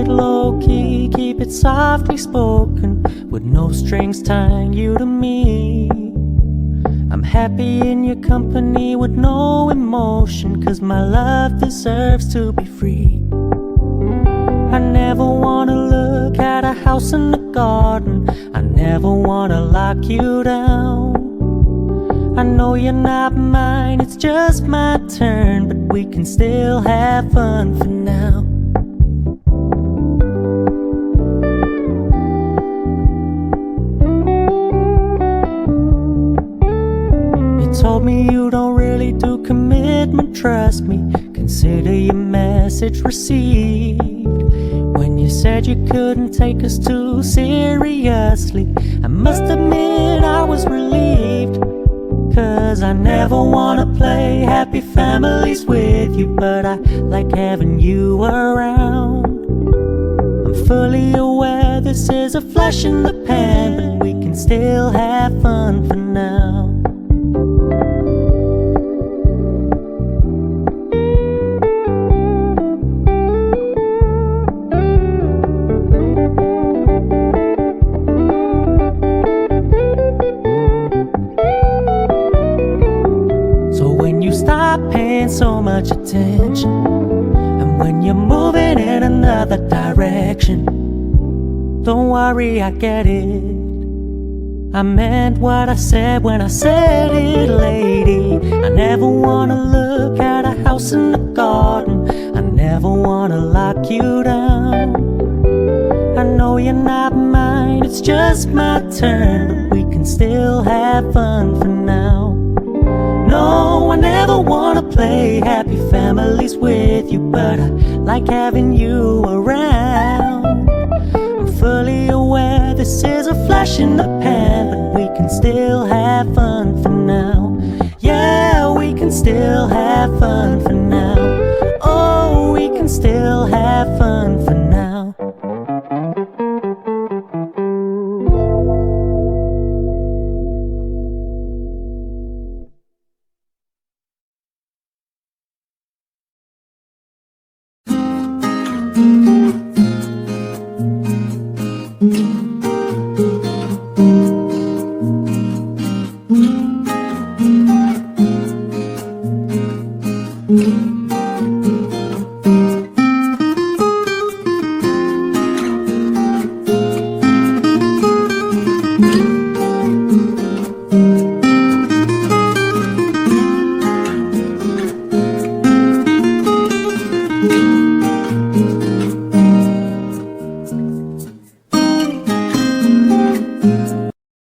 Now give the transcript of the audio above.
Low-key, keep it softly spoken, with no strings tying you to me. I'm happy in your company with no emotion, 'cause my love deserves to be free. I never wanna look at a house in the garden, I never wanna lock you down. I know you're not mine, it's just my turn, but we can still have fun for now. Told me you don't really do commitment, trust me, consider your message received. When you said you couldn't take us too seriously, I must admit I was relieved. 'Cause I never wanna play happy families with you, but I like having you around. I'm fully aware this is a flash in the pan, but we can still have fun for now. Stop paying so much attention, and when you're moving in another direction, don't worry, I get it. I meant what I said when I said it, lady. I never wanna look at a house in the garden, I never wanna lock you down. I know you're not mine, it's just my turn, but we can still have fun for now. No, I never wanna play happy families with you, but I like having you around. I'm fully aware this is a flash in the pan, but we can still have fun for now. Yeah, we can still have fun for now. Oh, we can still have fun for now.